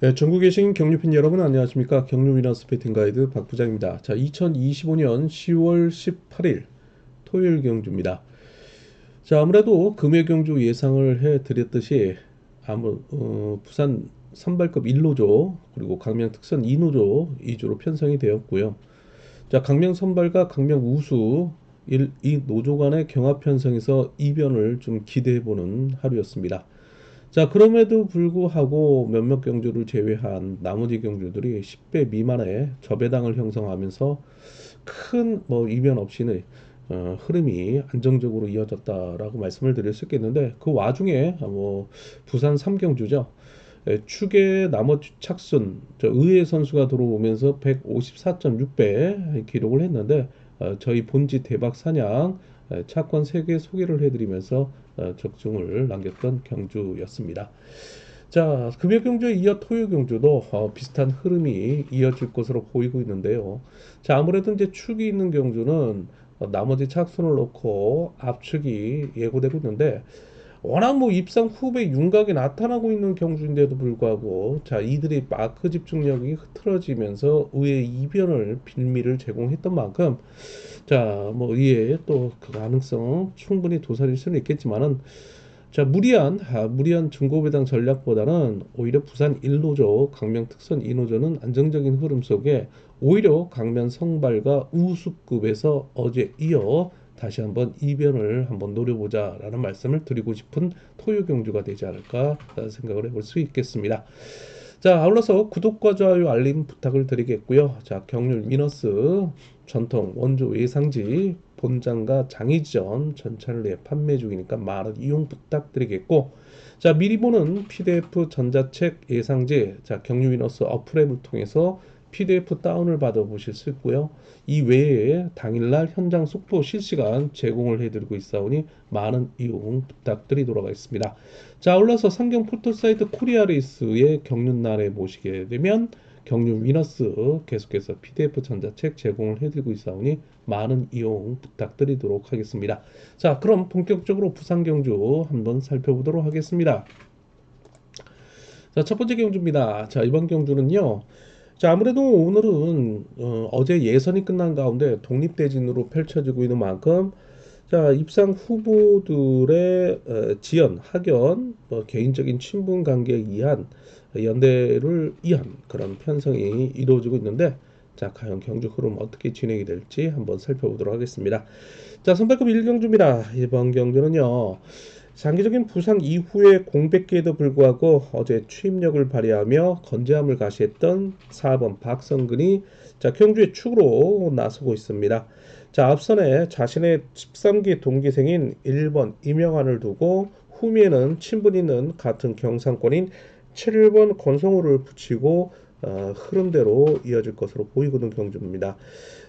네, 전국에 계신 경유팬 여러분 안녕하십니까? 경유 위너스 배팅 가이드 박 부장입니다. 자, 2025년 10월 18일 토요일 경주입니다. 자, 아무래도 금요 경주 예상을 해드렸듯이 부산 선발급 1노조 그리고 강명 특선 2노조 2조로 편성이 되었고요. 자, 강명 선발과 강명 우수 이 노조 간의 경합 편성에서 이변을 좀 기대해보는 하루였습니다. 자, 그럼에도 불구하고 몇몇 경주를 제외한 나머지 경주들이 10배 미만의 저배당을 형성하면서 큰 뭐 이변 없이는 흐름이 안정적으로 이어졌다라고 말씀을 드릴 수 있겠는데 그 와중에 뭐 부산 3경주죠. 축의 나머지 착순 의회 선수가 들어오면서 154.6배 기록을 했는데 저희 본지 대박 사냥 차권 3개 소개를 해드리면서 적중을 남겼던 경주였습니다. 자, 금요 경주에 이어 토요 경주도 비슷한 흐름이 이어질 것으로 보이고 있는데요. 자, 아무래도 이제 축이 있는 경주는 나머지 착순을 놓고 압축이 예고되고 있는데 워낙 뭐 입상 후배 윤곽이 나타나고 있는 경주인데도 불구하고 자 이들의 마크 집중력이 흐트러지면서 의외의 이변을 빌미를 제공했던 만큼 자 뭐 이에 또 그 가능성 충분히 도사릴 수는 있겠지만은 자 무리한 중고배당 전략보다는 오히려 부산 1노조 강명 특선 2노조는 안정적인 흐름 속에 오히려 강면 성발과 우수급에서 어제 이어 다시 한번 이변을 한번 노려보자라는 말씀을 드리고 싶은 토요 경주가 되지 않을까 생각을 해볼 수 있겠습니다. 자, 아울러서 구독과 좋아요 알림 부탁을 드리겠고요. 자, 경률 미너스 전통 원조 예상지 본장과 장의전 전차를 내 판매 중이니까 많은 이용 부탁드리겠고 자 미리 보는 PDF 전자책 예상지 자 경유 위너스 어플앱을 통해서 PDF 다운을 받아 보실 수 있고요. 이 외에 당일날 현장 속보 실시간 제공을 해드리고 있사오니 많은 이용 부탁드리도록 하겠습니다. 자 올라서 상경 포털사이트 코리아레이스의 경륜날에 모시게 되면 경륜 위너스 계속해서 PDF 전자책 제공을 해드리고 있사오니 많은 이용 부탁드리도록 하겠습니다. 자, 그럼 본격적으로 부산 경주 한번 살펴보도록 하겠습니다. 자, 첫 번째 경주입니다. 자, 이번 경주는요. 자, 아무래도 오늘은 어제 예선이 끝난 가운데 독립대진으로 펼쳐지고 있는 만큼 자, 입상 후보들의 지연, 학연, 뭐 개인적인 친분 관계에 의한 연대를 위한 그런 편성이 이루어지고 있는데 자, 과연 경주 흐름 어떻게 진행이 될지 한번 살펴보도록 하겠습니다. 자, 선발급 1경주입니다. 이번 경주는요. 장기적인 부상 이후의 공백기에도 불구하고 어제 추임력을 발휘하며 건재함을 가시했던 4번 박성근이 자, 경주의 축으로 나서고 있습니다. 자, 앞선에 자신의 13기 동기생인 1번 이명환을 두고 후미에는 친분 있는 같은 경상권인 7번 권성우를 붙이고 흐름대로 이어질 것으로 보이거든 경주입니다.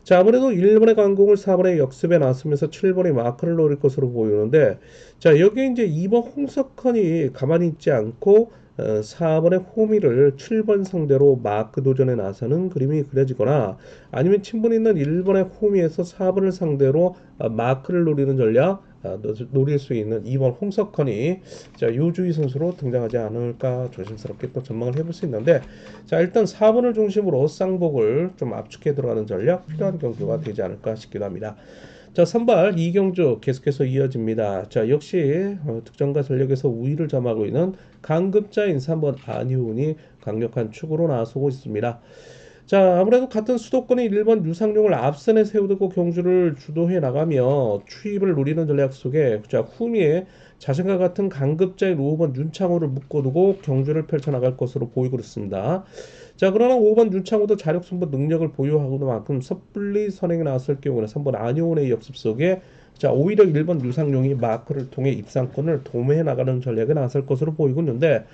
자, 아무래도 1번의 강공을 4번의 역습에 나서면서 7번의 마크를 노릴 것으로 보이는데 자, 여기에 이제 2번 홍석헌이 가만히 있지 않고 4번의 호미를 7번 상대로 마크 도전에 나서는 그림이 그려지거나 아니면 친분 있는 1번의 호미에서 4번을 상대로 마크를 노리는 전략 노릴 수 있는 2번 홍석헌이 자, 유주희 선수로 등장하지 않을까 조심스럽게 또 전망을 해볼 수 있는데 자, 일단 4번을 중심으로 쌍복을 좀 압축해 들어가는 전략 필요한 경주가 되지 않을까 싶기도 합니다. 자, 선발 이경주 계속해서 이어집니다. 자, 역시 득점과 전력에서 우위를 점하고 있는 강급자인 3번 안희훈이 강력한 축으로 나서고 있습니다. 자, 아무래도 같은 수도권의 1번 유상룡을 앞선에 세우고 경주를 주도해 나가며 추입을 노리는 전략 속에 자, 후미에 자신과 같은 강급자인 5번 윤창호를 묶어두고 경주를 펼쳐나갈 것으로 보이고 있습니다. 자, 그러나 5번 윤창호도 자력 승부 능력을 보유하고는 만큼 섣불리 선행에 나섰을 경우는 3번 안효원의 역습 속에 자, 오히려 1번 유상룡이 마크를 통해 입상권을 도매해 나가는 전략에 나설 것으로 보이고 있는데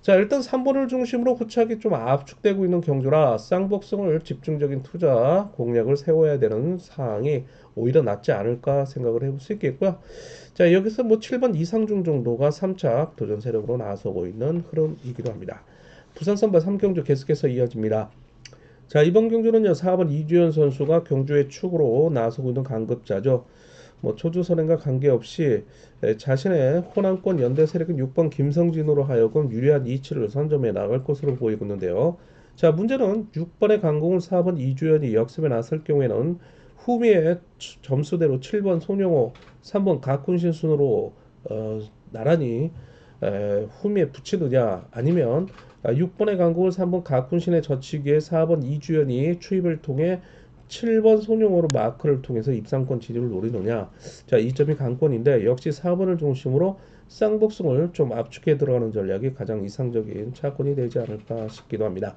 자, 일단 3번을 중심으로 호착이 좀 압축되고 있는 경주라 쌍복성을 집중적인 투자 공략을 세워야 되는 사항이 오히려 낫지 않을까 생각을 해볼 수 있겠고요. 자, 여기서 뭐 7번 이상중 정도가 3착 도전 세력으로 나서고 있는 흐름이기도 합니다. 부산 선발 3경주 계속해서 이어집니다. 자, 이번 경주는요 4번 이주연 선수가 경주의 축으로 나서고 있는 강급자죠. 뭐 초주 선행과 관계없이 자신의 호남권 연대 세력인 6번 김성진으로 하여금 유리한 이치를 선점해 나갈 것으로 보이고 있는데요. 자, 문제는 6번의 강공을 4번 이주연이 역습에 나설 경우에는 후미의 점수대로 7번 손영호, 3번 가쿤신 순으로 나란히 후미에 붙이느냐, 아니면 6번의 강공을 3번 가쿤신에 젖히기에 4번 이주연이 추입을 통해 7번 손용호로 마크를 통해서 입상권 진입을 노리느냐. 자, 이 점이 관건인데 역시 4번을 중심으로 쌍복승을 좀 압축해 들어가는 전략이 가장 이상적인 차권이 되지 않을까 싶기도 합니다.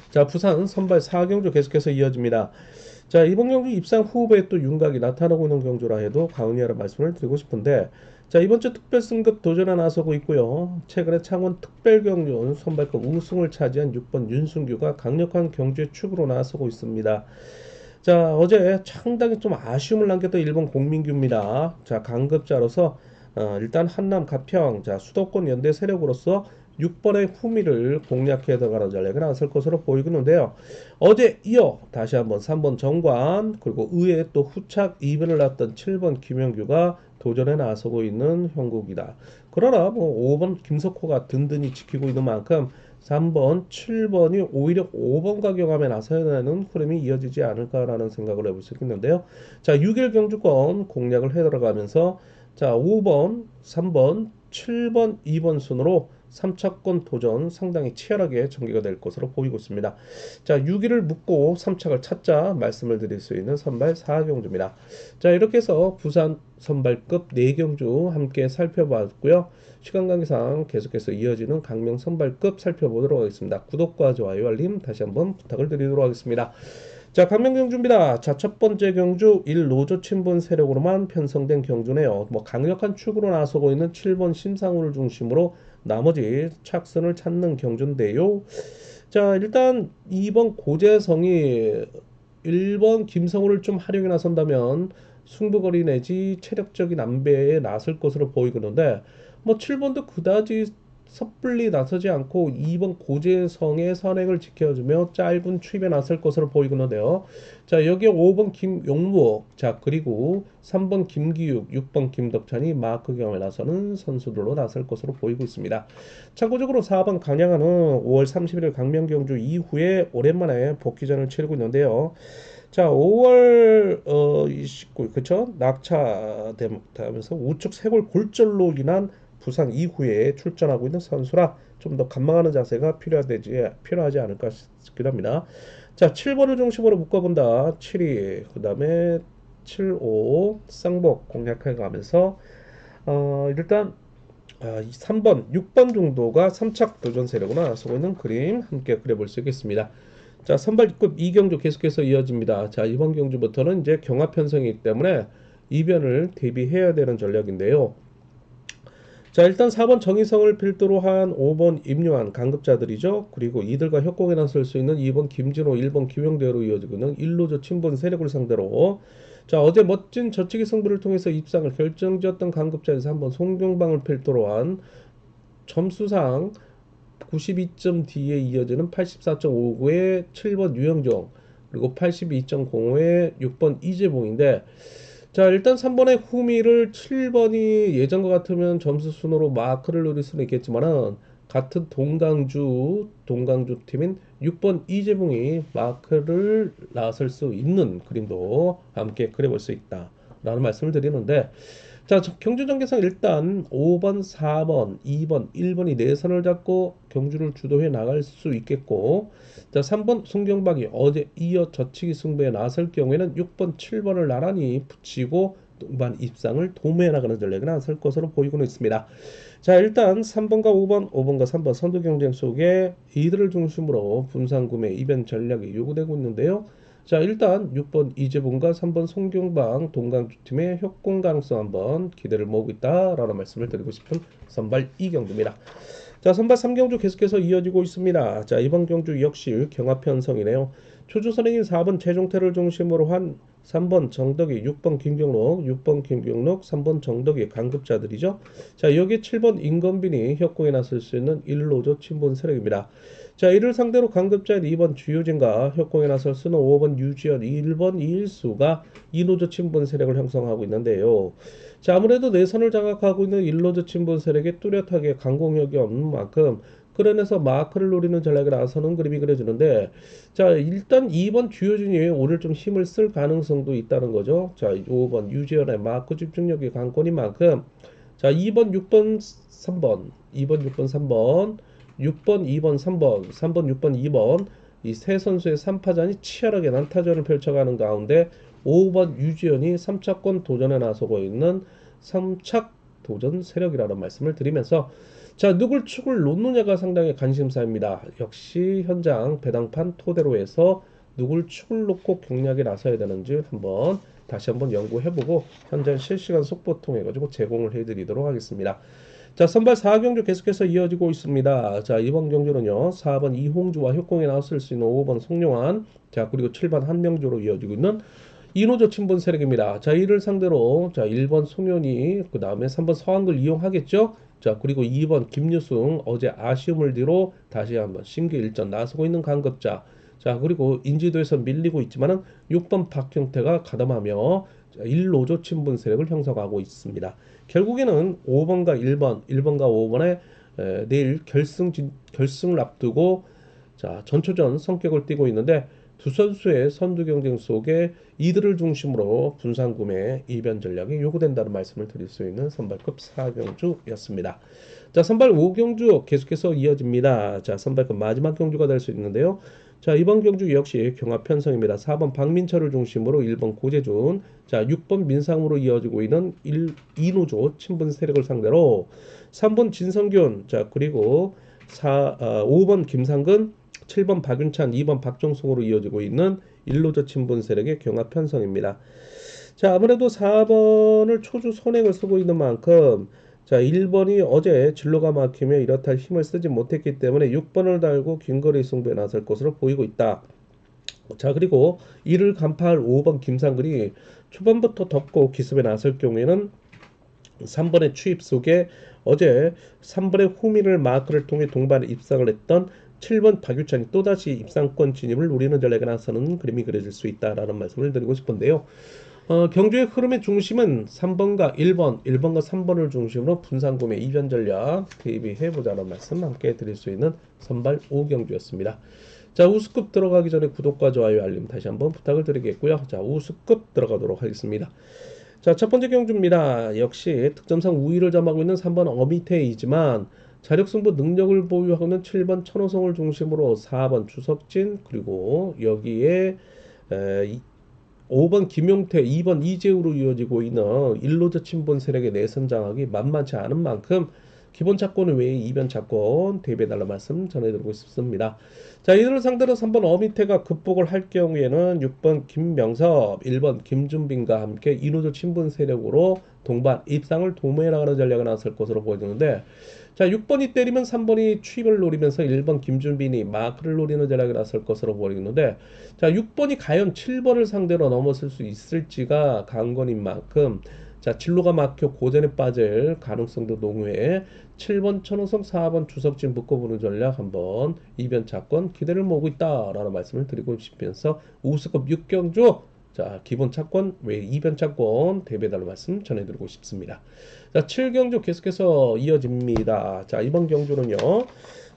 자, 부산 선발 4경주 계속해서 이어집니다. 자, 이번 경주 입상 후보에 또 윤곽이 나타나고 있는 경주라 해도 과언이라 말씀을 드리고 싶은데, 자, 이번 주 특별 승급 도전에 나서고 있고요. 최근에 창원 특별 경륜 선발급 우승을 차지한 6번 윤순규가 강력한 경주의 축으로 나서고 있습니다. 자, 어제 상당히 좀 아쉬움을 남겼던 일본 공민규입니다. 자, 강급자로서 일단 한남 가평, 자, 수도권 연대 세력으로서 6번의 후미를 공략해 들어가는 전략이 나설 것으로 보이고 있는데요. 어제 이어 다시 한번 3번 정관, 그리고 의외에 또 후착 2번을 놨던 7번 김영규가 도전에 나서고 있는 형국이다. 그러나 뭐 5번 김석호가 든든히 지키고 있는 만큼 3번, 7번이 오히려 5번 가격함에 나서야 되는 흐름이 이어지지 않을까라는 생각을 해볼 수 있겠는데요. 자, 6일 경주권 공략을 해 들어가면서 자, 5번, 3번, 7번, 2번 순으로 3차권 도전 상당히 치열하게 전개가 될 것으로 보이고 있습니다. 자, 6위를 묶고 3착을 찾자 말씀을 드릴 수 있는 선발 4경주입니다. 자, 이렇게 해서 부산 선발급 4경주 함께 살펴봤고요. 시간 관계상 계속해서 이어지는 강명 선발급 살펴보도록 하겠습니다. 구독과 좋아요, 알림 다시 한번 부탁을 드리도록 하겠습니다. 자, 강명 경주입니다. 자, 첫 번째 경주 1노조 친분 세력으로만 편성된 경주네요. 뭐 강력한 축으로 나서고 있는 7번 심상우를 중심으로 나머지 착선을 찾는 경주인데요. 자, 일단 2번 고재성이 1번 김성우를 좀 활용해 나선다면 승부거리 내지 체력적인 안배에 나설 것으로 보이는데 뭐 7번도 그다지 섣불리 나서지 않고 2번 고재성의 선행을 지켜주며 짧은 추입에 나설 것으로 보이는데요. 자, 여기에 5번 김용무, 자, 그리고 3번 김기육, 6번 김덕찬이 마크 경험에 나서는 선수들로 나설 것으로 보이고 있습니다. 참고적으로 4번 강양하는 5월 31일 강명경주 이후에 오랜만에 복귀전을 치르고 있는데요. 자, 5월 29일 그쵸? 낙차되면서 우측 쇄골 골절로 인한 부상 이후에 출전하고 있는 선수라 좀 더 관망하는 자세가 필요하지 않을까 싶기도 합니다. 자, 7번을 중심으로 묶어본다. 7위, 그 다음에 7, 5 쌍복 공략해 가면서 일단 3번, 6번 정도가 3착 도전 세력으로 나서고 있는 그림 함께 그려볼 수 있겠습니다. 자, 선발급 2경주 계속해서 이어집니다. 자, 이번 경주부터는 이제 경합 편성이기 때문에 이변을 대비해야 되는 전략인데요. 자, 일단 4번 정희성을 필두로 한 5번 임요한 강급자들이죠. 그리고 이들과 협곡에 나설 수 있는 2번 김진호, 1번 김용대로 이어지고 있는 1루조 친분 세력을 상대로 자, 어제 멋진 저치기 승부를 통해서 입상을 결정지었던 강급자에서 한번 송경방을 필두로 한 점수상 92점 뒤에 이어지는 84.59의 7번 유영종, 그리고 82.05의 6번 이재봉인데, 자, 일단 3번의 후미를 7번이 예전과 같으면 점수 순으로 마크를 노릴 수는 있겠지만은 같은 동강주 팀인 6번 이재봉이 마크를 나설 수 있는 그림도 함께 그려볼 수 있다라는 말씀을 드리는데, 자, 경주 전개상 일단 5번, 4번, 2번, 1번이 내선을 잡고 경주를 주도해 나갈 수 있겠고, 자, 3번 송경박이 어제 이어 젖히기 승부에 나설 경우에는 6번, 7번을 나란히 붙이고 동반 입상을 도모해 나가는 전략이 나설 것으로 보이고는 있습니다. 자, 일단 3번과 5번, 5번과 3번 선두 경쟁 속에 이들을 중심으로 분산 구매 이변 전략이 요구되고 있는데요. 자, 일단 6번 이재봉과 3번 송경방 동강주팀의 협공 가능성 한번 기대를 모으고 있다라는 말씀을 드리고 싶은 선발 2경주입니다. 자, 선발 3경주 계속해서 이어지고 있습니다. 자, 이번 경주 역시 경합 편성이네요. 초주선행인 4번 최종태를 중심으로 한 3번 정덕이, 6번 김경록, 6번 김경록, 3번 정덕이 강급자들이죠. 자, 여기 7번 임건빈이 협공에 나설 수 있는 1노조 친분 세력입니다. 자, 이를 상대로 강급자인 2번 주효진과 협공에 나설 수는 5번 유지연, 1번 이일수가 2노조 친분 세력을 형성하고 있는데요. 자, 아무래도 내선을 장악하고 있는 1노조 친분 세력에 뚜렷하게 강공력이 없는 만큼 그러면서 마크를 노리는 전략에 나서는 그림이 그려지는데, 자, 일단 2번 주효진이 오늘 좀 힘을 쓸 가능성도 있다는 거죠. 자, 5번 유지연의 마크 집중력이 강권인 만큼, 자, 2번, 6번, 3번, 2번, 6번, 3번, 6번, 2번, 3번, 3번, 6번, 2번 이 세 선수의 3파전이 치열하게 난타전을 펼쳐가는 가운데 5번 유지연이 3차권 도전에 나서고 있는 3착 도전 세력이라는 말씀을 드리면서, 자, 누굴 축을 놓느냐가 상당히 관심사입니다. 역시 현장 배당판 토대로 해서 누굴 축을 놓고 경략에 나서야 되는지 다시 한번 연구해보고 현장 실시간 속보 통해 가지고 제공을 해드리도록 하겠습니다. 자, 선발 4경주 계속해서 이어지고 있습니다. 자, 이번 경주는요, 4번 이홍주와 협공에 나설 수 있는 5번 송영환, 자, 그리고 7번 한명주로 이어지고 있는 이노조 친분 세력입니다. 자, 이를 상대로, 자, 1번 송현이, 그 다음에 3번 서한글 이용하겠죠? 자, 그리고 2번 김유승, 어제 아쉬움을 뒤로 다시 한번 심기일전 나서고 있는 강급자. 자, 그리고 인지도에서 밀리고 있지만은 6번 박형태가 가담하며 1노조 친분 세력을 형성하고 있습니다. 결국에는 5번과 1번, 1번과 5번의 내일 결승을 앞두고, 자, 전초전 성격을 띠고 있는데, 두 선수의 선두 경쟁 속에 이들을 중심으로 분산 구매 이변 전략이 요구된다는 말씀을 드릴 수 있는 선발급 4경주였습니다. 자, 선발 5경주 계속해서 이어집니다. 자, 선발급 마지막 경주가 될 수 있는데요. 자, 이번 경주 역시 경합 편성입니다. 4번 박민철을 중심으로 1번 고재준, 자, 6번 민상으로 이어지고 있는 2노조 친분 세력을 상대로 3번 진성균, 자, 그리고 5번 김상근, 7번 박윤찬, 2번 박종성으로 이어지고 있는 1노조 친분 세력의 경합 편성입니다. 자, 아무래도 4번을 초주 선행을 쓰고 있는 만큼, 자, 1번이 어제 진로가 막히며 이렇다 할 힘을 쓰지 못했기 때문에 6번을 달고 긴거리 승부에 나설 것으로 보이고 있다. 자, 그리고 이를 간파할 5번 김상근이 초반부터 덮고 기습에 나설 경우에는 3번의 추입 속에 어제 3번의 후미를 마크를 통해 동반에 입상을 했던 7번 박유찬이 또다시 입상권 진입을 노리는 전략에 나서는 그림이 그려질 수 있다라는 말씀을 드리고 싶은데요. 경주의 흐름의 중심은 3번과 1번, 1번과 3번을 중심으로 분산구매 이변 전략 대비해보자는 말씀 함께 드릴 수 있는 선발 5경주였습니다. 자, 우수급 들어가기 전에 구독과 좋아요 알림 다시 한번 부탁을 드리겠고요. 자, 우수급 들어가도록 하겠습니다. 자, 첫 번째 경주입니다. 역시 득점상 우위를 점하고 있는 3번 어미테이지만 자력승부 능력을 보유하고 있는 7번 천호성을 중심으로 4번 주석진, 그리고 여기에 5번 김용태, 2번 이재우로 이어지고 있는 1노조 친분 세력의 내선 장악이 만만치 않은 만큼 기본 차권 외에 이변 차권 대비해달라 말씀 전해드리고 싶습니다. 자, 이들을 상대로 3번 어미태가 극복을 할 경우에는 6번 김명섭, 1번 김준빈과 함께 2노조 친분 세력으로 동반 입상을 도모해나가는 전략을 나설 것으로 보여지는데, 자, 6번이 때리면 3번이 추입을 노리면서 1번 김준빈이 마크를 노리는 전략이 나설 것으로 보이는데, 자, 6번이 과연 7번을 상대로 넘어설 수 있을지가 관건인 만큼, 자, 진로가 막혀 고전에 빠질 가능성도 농후해 7번 천호성, 4번 주석진 묶어보는 전략 한번 이변 차권 기대를 모으고 있다라는 말씀을 드리고 싶으면서 우수급 6경주, 자, 기본 차권 외 이변 차권 대비해달라는 말씀 전해드리고 싶습니다. 자, 7경주 계속해서 이어집니다. 자, 이번 경주는요,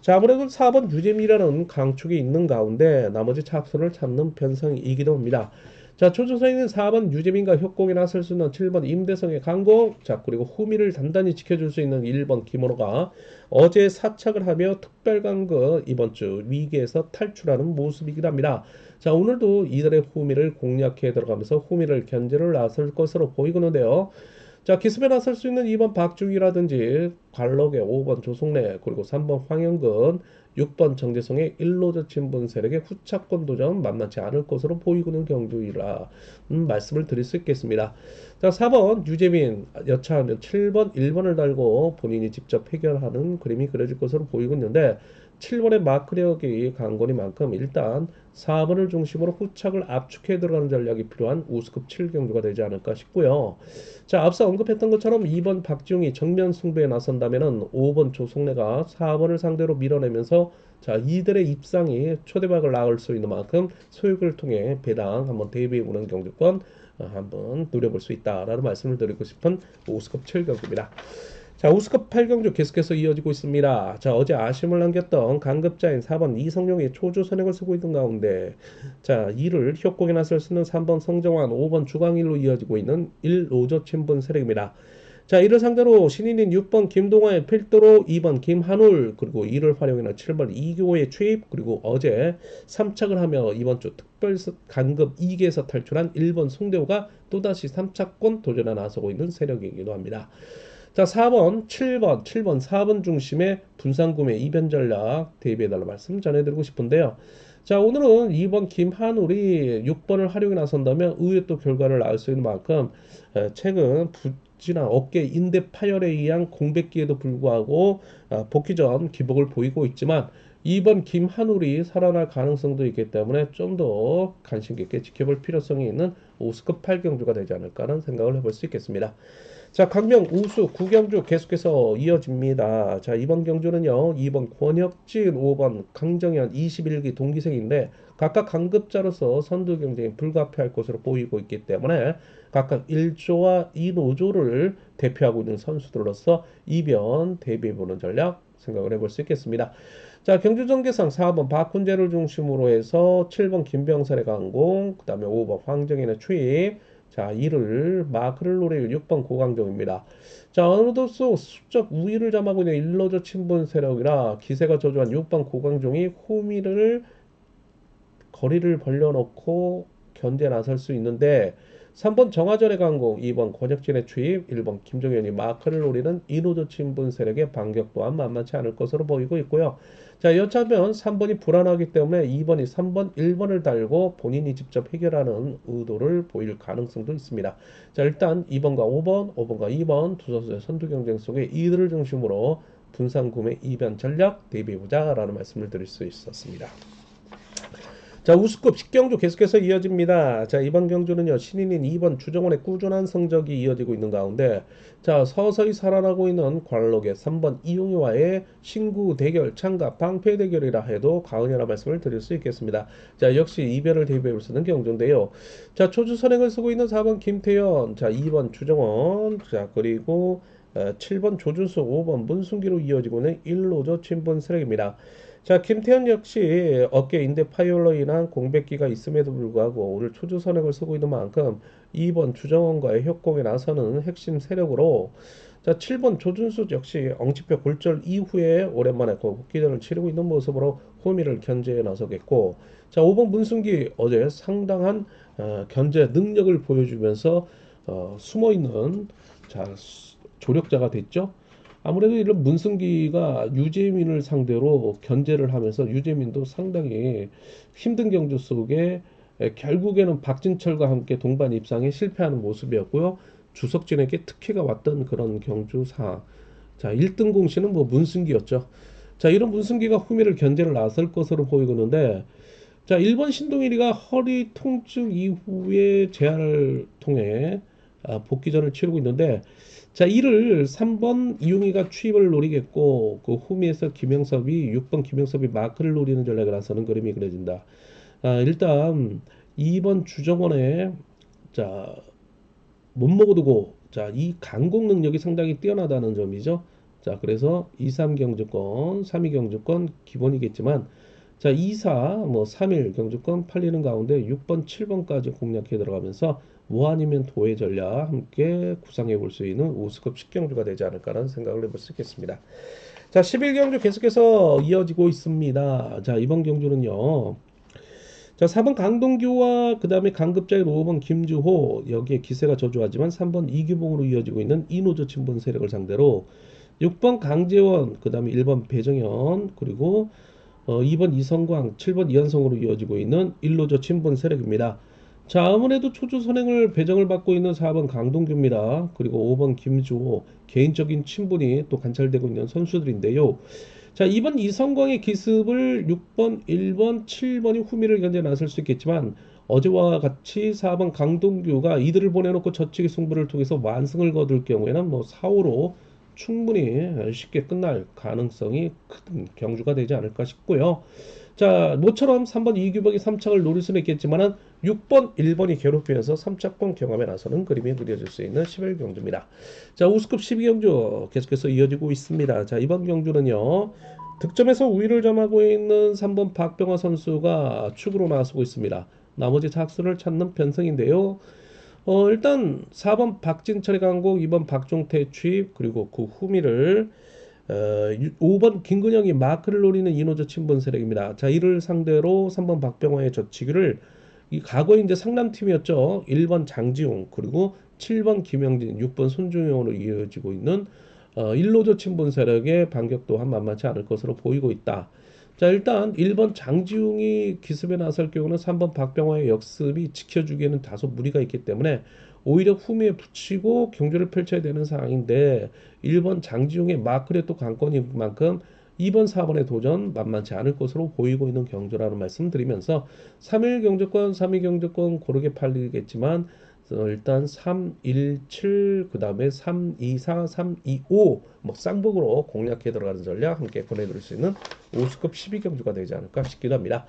자, 아무래도 4번 유재미라는 강축이 있는 가운데 나머지 차수를 찾는 편성이기도 합니다. 자, 초조선에는 4번 유재민과 협공에 나설 수 있는 7번 임대성의 강공, 자, 그리고 후미를 단단히 지켜줄 수 있는 1번 김원호가 어제 사착을 하며 특별강급 이번 주 위기에서 탈출하는 모습이기도 합니다. 자, 오늘도 이들의 후미를 공략해 들어가면서 후미를 견제를 나설 것으로 보이고 있는데요. 자, 기습에 나설 수 있는 2번 박중이라든지 관록의 5번 조성래, 그리고 3번 황영근, 6번 정재성의 1노조 친분 세력의 후차권 도전 만만치 않을 것으로 보이고는 경주이라 말씀을 드릴 수 있겠습니다. 자, 4번 유재민 여차하면 7번 1번을 달고 본인이 직접 해결하는 그림이 그려질 것으로 보이고 있는데, 7번의 마크력이 강권이만큼 일단 4번을 중심으로 후착을 압축해 들어가는 전략이 필요한 우스급 7경주가 되지 않을까 싶고요. 자, 앞서 언급했던 것처럼 2번 박지웅이 정면 승부에 나선다면은 5번 조성래가 4번을 상대로 밀어내면서 자, 이들의 입상이 초대박을 낳을 수 있는 만큼 소육을 통해 배당 한번 대비해보는 경주권 한번 노려볼 수 있다라는 말씀을 드리고 싶은 우스급 7경주입니다. 자, 우스컵 8경주 계속해서 이어지고 있습니다. 자, 어제 아쉬움을 남겼던 강급자인 4번 이성용이 초주 선행을 쓰고 있는 가운데 자, 이를 협곡에 나설 수 있는 3번 성정환, 5번 주광일로 이어지고 있는 1로조 친분 세력입니다. 자, 이를 상대로 신인인 6번 김동화의 필도로 2번 김한울 그리고 이를 활용해서 7번 이교의 투입 그리고 어제 3착을 하며 이번 주 특별 강급 2기에서 탈출한 1번 송대호가 또다시 3차권 도전에 나서고 있는 세력이기도 합니다. 자, 4번, 7번, 4번 중심의 분산구매 이변 전략 대비해달라 말씀 전해드리고 싶은데요. 자, 오늘은 2번 김한울이 6번을 활용해 나선다면 의외 또 결과를 낳을 수 있는 만큼 최근 부진한 어깨 인대 파열에 의한 공백기에도 불구하고 복귀 전 기복을 보이고 있지만 2번 김한울이 살아날 가능성도 있기 때문에 좀 더 관심 깊게 지켜볼 필요성이 있는 오스급 8경주가 되지 않을까라는 생각을 해볼 수 있겠습니다. 자, 강명 우수 9경주 계속해서 이어집니다. 자, 이번 경주는요. 2번 권혁진, 5번 강정현 21기 동기생인데 각각 강급자로서 선두 경쟁이 불가피할 것으로 보이고 있기 때문에 각각 1조와 2노조를 대표하고 있는 선수들로서 이변 대비해보는 전략 생각을 해볼 수 있겠습니다. 자, 경주전개상 4번 박훈재를 중심으로 해서 7번 김병설의 강공, 그 다음에 5번 황정현의 추입, 자, 이를 마크를 노릴 6번 고강정입니다. 자, 어느덧 수적 우위를 점하고 있는 일로저 친분 세력이라 기세가 저조한 6번 고강정이 호미를 거리를 벌려놓고 견제 나설 수 있는데 3번 정하전의 강공, 2번 권혁진의 추입, 1번 김종현이 마크를 노리는 이노조 친분 세력의 반격 또한 만만치 않을 것으로 보이고 있고요. 자, 여차하면 3번이 불안하기 때문에 2번이 3번, 1번을 달고 본인이 직접 해결하는 의도를 보일 가능성도 있습니다. 자, 일단 2번과 5번, 5번과 2번 두 선수의 선두 경쟁 속에 이들을 중심으로 분산 구매 이변 전략 대비해보자라는 말씀을 드릴 수 있었습니다. 자, 우수급 10경주 계속해서 이어집니다. 자, 이번 경주는요, 신인인 2번 주정원의 꾸준한 성적이 이어지고 있는 가운데, 자, 서서히 살아나고 있는 관록의 3번 이용희와의 신구 대결, 창가 방패 대결이라 해도 과언이라 말씀을 드릴 수 있겠습니다. 자, 역시 이변을 대비해 쓰는 경주인데요. 자, 초주 선행을 쓰고 있는 4번 김태현, 자, 2번 주정원, 자, 그리고 7번 조준수, 5번 문순기로 이어지고 있는 1로저 친분 세력입니다. 자, 김태현 역시 어깨 인대 파열로 인한 공백기가 있음에도 불구하고 오늘 초주 선행을 쓰고 있는 만큼 2번 주정원과의 협공에 나서는 핵심 세력으로 자, 7번 조준수 역시 엉치뼈 골절 이후에 오랜만에 복귀전을 치르고 있는 모습으로 호미를 견제에 나서겠고 자, 5번 문승기 어제 상당한 견제 능력을 보여주면서 숨어있는 자, 조력자가 됐죠. 아무래도 이런 문승기가 유재민을 상대로 견제를 하면서 유재민도 상당히 힘든 경주 속에 결국에는 박진철과 함께 동반 입상에 실패하는 모습이었고요. 주석진에게 특혜가 왔던 그런 경주상. 자, 1등 공신은 뭐 문승기였죠. 자, 이런 문승기가 후미를 견제를 나설 것으로 보이는데 자, 1번 신동일이가 허리 통증 이후에 재활을 통해 복귀전을 치르고 있는데 자, 이를 3번 이용희가 추입을 노리겠고 그 후미에서 김영섭이 6번 김영섭이 마크를 노리는 전략을 나서는 그림이 그려진다. 일단 2번 주정원의 자, 못 먹어두고 자, 이 강공 능력이 상당히 뛰어나다는 점이죠. 자, 그래서 2, 3 경주권, 3, 2 경주권 기본이겠지만 자, 2, 4, 뭐 3일 경주권 팔리는 가운데 6번, 7번까지 공략해 들어가면서 뭐 아니면 도의 전략 함께 구상해 볼 수 있는 우수급 10경주가 되지 않을까라는 생각을 해볼 수 있겠습니다. 자, 11경주 계속해서 이어지고 있습니다. 자, 이번 경주는요. 자, 4번 강동규와 그 다음에 강급자의 5번 김주호 여기에 기세가 저조하지만 3번 이규봉으로 이어지고 있는 이노조 친분 세력을 상대로 6번 강재원 그 다음에 1번 배정현 그리고 2번 이성광 7번 이한성으로 이어지고 있는 일로조 친분 세력입니다. 자, 아무래도 초주 선행을 배정을 받고 있는 4번 강동규입니다. 그리고 5번 김주호, 개인적인 친분이 또 관찰되고 있는 선수들인데요. 자, 이번 이성광의 기습을 6번, 1번, 7번이 후미를 견제 나설 수 있겠지만 어제와 같이 4번 강동규가 이들을 보내놓고 저측의 승부를 통해서 완승을 거둘 경우에는 뭐 4호로 충분히 쉽게 끝날 가능성이 큰 경주가 되지 않을까 싶고요. 자, 모처럼 3번 이규범이 3착을 노릴 수는 있겠지만은 6번, 1번이 괴롭히면서 3착권 경험에 나서는 그림이 그려질 수 있는 11 경주입니다. 자, 우수급 12경주 계속해서 이어지고 있습니다. 자, 이번 경주는요. 득점에서 우위를 점하고 있는 3번 박병화 선수가 축으로 나서고 있습니다. 나머지 착수를 찾는 편성인데요. 일단 4번 박진철의 강공, 2번 박종태 취입, 그리고 그 후미를 5번 김근영이 마크를 노리는 이노저 친분 세력입니다. 자, 이를 상대로 3번 박병화의 저치기를 이 과거에 이제 상남팀이었죠. 1번 장지용 그리고 7번 김영진, 6번 손중용으로 이어지고 있는 1노저 친분 세력의 반격 또한 만만치 않을 것으로 보이고 있다. 자, 일단 1번 장지웅이 기습에 나설 경우는 3번 박병화의 역습이 지켜주기에는 다소 무리가 있기 때문에 오히려 후미에 붙이고 경주를 펼쳐야 되는 상황인데 1번 장지웅의 마크레 또 관건인 만큼 2번, 4번의 도전 만만치 않을 것으로 보이고 있는 경주라는 말씀 드리면서 3일 경주권, 3위 경주권 고르게 팔리겠지만 일단 3, 1, 7, 그 다음에 3, 2, 4, 3, 2, 5 뭐 쌍복으로 공략해 들어가는 전략 함께 보내드릴 수 있는 우수급 12경주가 되지 않을까 싶기도 합니다.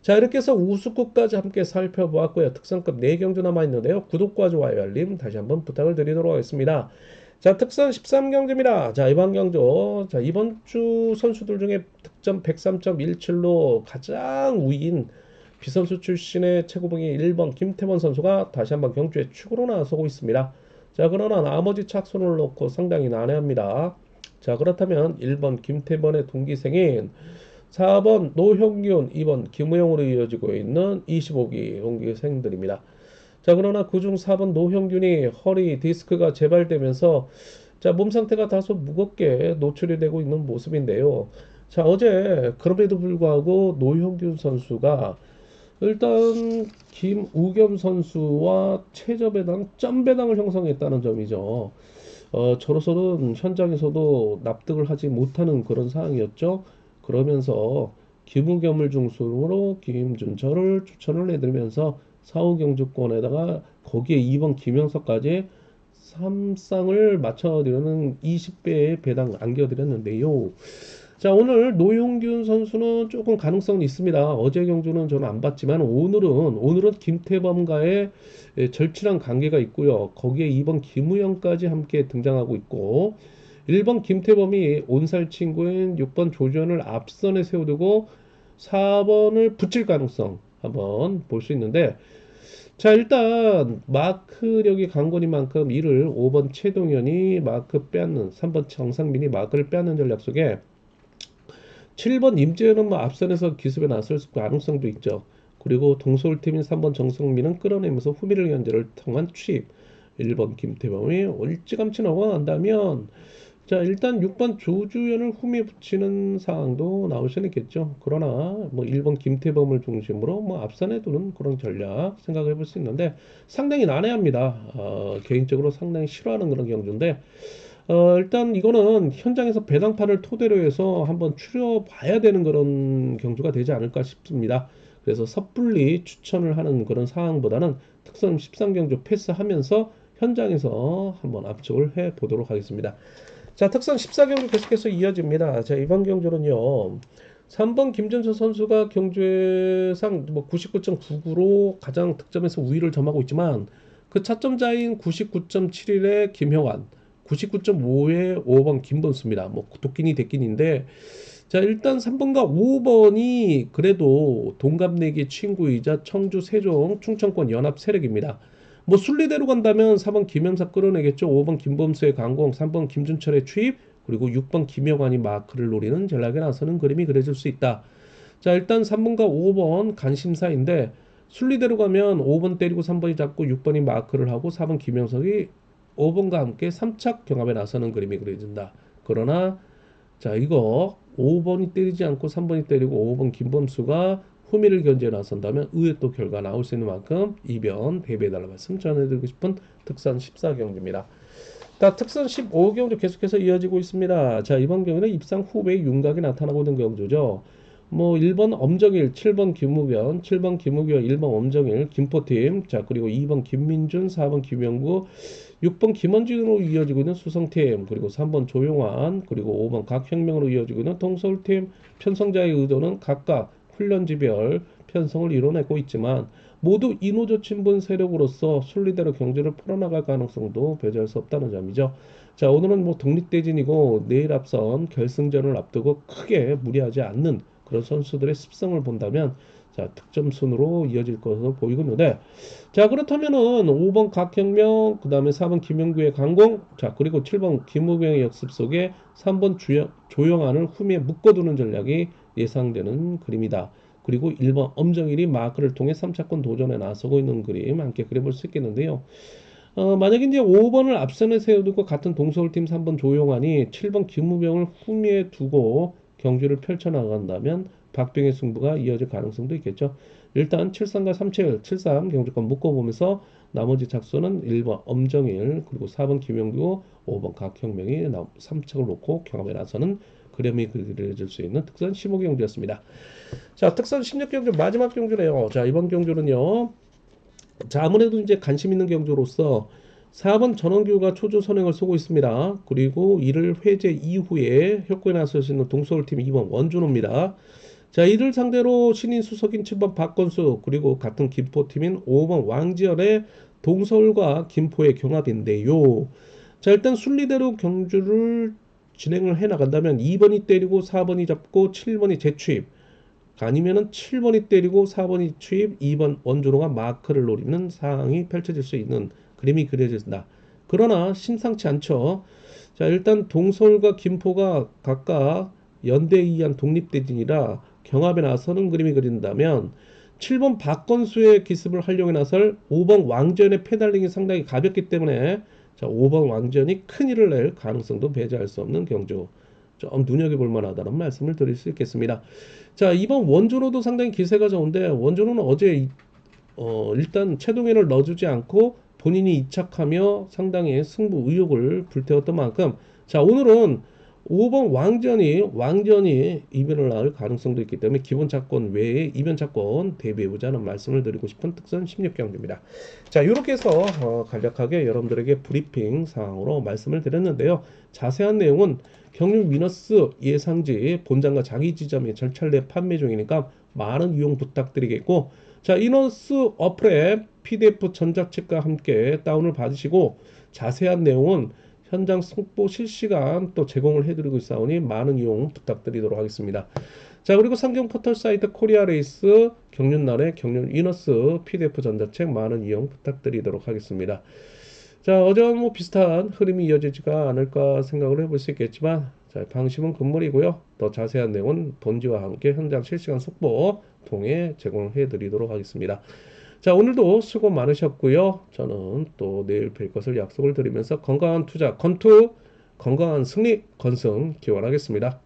자, 이렇게 해서 우수급까지 함께 살펴보았고요. 특선급 4경주 남아있는데요. 구독과 좋아요, 알림 다시 한번 부탁을 드리도록 하겠습니다. 자, 특선 13경주입니다. 자, 이번 경주. 자, 이번 주 선수들 중에 득점 103.17로 가장 우위인 비선수 출신의 최고봉이 1번 김태원 선수가 다시 한번 경주에 축으로 나서고 있습니다. 자, 그러나 나머지 착손을 놓고 상당히 난해합니다. 자, 그렇다면 1번 김태원의 동기생인 4번 노형균, 2번 김우영으로 이어지고 있는 25기 동기생들입니다. 자, 그러나 그중 4번 노형균이 허리 디스크가 재발되면서 자, 몸 상태가 다소 무겁게 노출이 되고 있는 모습인데요. 자, 어제 그럼에도 불구하고 노형균 선수가 일단 김우겸 선수와 최저배당, 점배당을 형성했다는 점이죠. 저로서는 현장에서도 납득을 하지 못하는 그런 상황이었죠. 그러면서 김우겸을 중심으로 김준철을 추천을 해드리면서 사후 경주권에다가 거기에 2번 김영석까지 3쌍을 맞춰드리는 20배의 배당 안겨드렸는데요. 자, 오늘 노용균 선수는 조금 가능성이 있습니다. 어제 경주는 저는 안 봤지만 오늘은 김태범과의 절친한 관계가 있고요. 거기에 2번 김우영까지 함께 등장하고 있고 1번 김태범이 온살 친구인 6번 조지현을 앞선에 세워두고 4번을 붙일 가능성 한번 볼 수 있는데 자, 일단 마크력이 강건인 만큼 이를 5번 최동현이 마크 빼앗는 3번 정상민이 마크를 빼앗는 전략 속에 7번 임재현은 뭐 앞선에서 기습에 나설 가능성도 있죠. 그리고 동서울팀인 3번 정성민은 끌어내면서 후미를 견제를 통한 취입. 1번 김태범이 일찌감치 넘어간다면 자, 일단 6번 조주현을 후미에 붙이는 상황도 나올 수는 있겠죠. 그러나 뭐 1번 김태범을 중심으로 뭐 앞선에 두는 그런 전략 생각을 해볼 수 있는데 상당히 난해합니다. 개인적으로 상당히 싫어하는 그런 경주인데 일단 이거는 현장에서 배당판을 토대로 해서 한번 추려봐야 되는 그런 경주가 되지 않을까 싶습니다. 그래서 섣불리 추천을 하는 그런 상황보다는 특선 13경주 패스하면서 현장에서 한번 압축을 해 보도록 하겠습니다. 자, 특선 14경주 계속해서 이어집니다. 자, 이번 경주는요. 3번 김준서 선수가 경주에상 뭐 99.99로 가장 득점에서 우위를 점하고 있지만 그 차점자인 99.71의 김형환 99.5에 5번 김범수입니다. 뭐 도끼니 대끼니인데 자, 일단 3번과 5번이 그래도 동갑내기 친구이자 청주 세종 충청권 연합 세력입니다. 뭐 순리대로 간다면 4번 김영사 끌어내겠죠. 5번 김범수의 강공, 3번 김준철의 취입, 그리고 6번 김영환이 마크를 노리는 전략에 나서는 그림이 그려질 수 있다. 자, 일단 3번과 5번 간심사인데 순리대로 가면 5번 때리고 3번이 잡고 6번이 마크를 하고 4번 김영석이 5번과 함께 3착 경합에 나서는 그림이 그려진다. 그러나 자, 이거 5번이 때리지 않고 3번이 때리고 5번 김범수가 후미를 견제해 나선다면 의외 또 결과 나올 수 있는 만큼 이변 대비해달라 말씀 전해드리고 싶은 특선 14경주입니다. 자, 특선 15경주 계속해서 이어지고 있습니다. 자, 이번 경우는 입상 후배의 윤곽이 나타나고 있는 경주죠. 뭐 1번 엄정일, 7번 김우변, 7번 김우규, 1번 엄정일, 김포팀, 자 그리고 2번 김민준, 4번 김영구, 6번 김원준으로 이어지고 있는 수성팀, 그리고 3번 조용환, 그리고 5번 각혁명으로 이어지고 있는 동서울팀. 편성자의 의도는 각각 훈련지별 편성을 이뤄내고 있지만 모두 인호조친분 세력으로서 순리대로 경주를 풀어나갈 가능성도 배제할 수 없다는 점이죠. 자, 오늘은 뭐 독립대진이고 내일 앞선 결승전을 앞두고 크게 무리하지 않는 그런 선수들의 습성을 본다면 자, 득점 순으로 이어질 것으로 보이고 있는데 자, 그렇다면은 5번 각혁명, 그다음에 4번 김영규의 강공, 자, 그리고 7번 김우병의 역습 속에 3번 조영환을 후미에 묶어두는 전략이 예상되는 그림이다. 그리고 1번 엄정일이 마크를 통해 3차권 도전에 나서고 있는 그림 함께 그려볼 수 있겠는데요. 만약에 이제 5번을 앞선에 세워두고 같은 동서울팀 3번 조용환이 7번 김우병을 후미에 두고 경주를 펼쳐나간다면 박빙의 승부가 이어질 가능성도 있겠죠. 일단 73과 37, 73 경주권 묶어보면서 나머지 착수는 1번 엄정일, 그리고 4번 김영규, 5번 각혁명이 3척을 놓고 경합에 나서는 그림이 그려질 수 있는 특선 15경주였습니다. 자, 특선 16경주 마지막 경주네요. 자, 이번 경주는요. 자, 아무래도 이제 관심 있는 경주로서 4번 전원규가 초조 선행을 쏘고 있습니다. 그리고 이를 회제 이후에 협고에 나설 수 있는 동서울팀 2번 원준호입니다. 자, 이를 상대로 신인 수석인 7번 박건수, 그리고 같은 김포팀인 5번 왕지연의 동서울과 김포의 경합인데요. 자, 일단 순리대로 경주를 진행을 해 나간다면 2번이 때리고 4번이 잡고 7번이 재취입, 아니면은 7번이 때리고 4번이 취입, 2번 원준호가 마크를 노리는 상황이 펼쳐질 수 있는 그림이 그려진다. 그러나 심상치 않죠. 자, 일단 동서울과 김포가 각각 연대이한 독립대진이라 경합에 나서는 그림이 그린다면 7번 박건수의 기습을 활용해 나설 5번 왕전의 페달링이 상당히 가볍기 때문에 자, 5번 왕전이 큰 일을 낼 가능성도 배제할 수 없는 경주. 좀 눈여겨볼 만하다는 말씀을 드릴 수 있겠습니다. 자, 이번 원준호도 상당히 기세가 좋은데 원준호는 어제 일단 최동현을 넣어주지 않고 본인이 이착하며 상당히 승부 의욕을 불태웠던 만큼 자, 오늘은 5번 왕전이 이변을 낳을 가능성도 있기 때문에 기본 차권 외에 이변 차권 대비해보자는 말씀을 드리고 싶은 특선 16경주입니다. 자, 이렇게 해서 간략하게 여러분들에게 브리핑 상황으로 말씀을 드렸는데요. 자세한 내용은 경륜 위너스 예상지 본장과 자기 지점의 절찰 내 판매 중이니까 많은 이용 부탁드리겠고, 자, 이너스 어플의 PDF 전자책과 함께 다운을 받으시고 자세한 내용은 현장 속보 실시간 또 제공을 해드리고 있사오니 많은 이용 부탁드리도록 하겠습니다. 자, 그리고 상경 포털 사이트 코리아레이스 경륜날의 경륜 위너스 PDF 전자책 많은 이용 부탁드리도록 하겠습니다. 자, 어제와 뭐 비슷한 흐름이 이어지지가 않을까 생각을 해볼 수 있겠지만 자, 방심은 금물이고요. 더 자세한 내용은 본지와 함께 현장 실시간 속보 통해 제공해 드리도록 하겠습니다. 자, 오늘도 수고 많으셨고요. 저는 또 내일 뵐 것을 약속을 드리면서 건강한 투자, 건투, 건강한 승리, 건승 기원하겠습니다.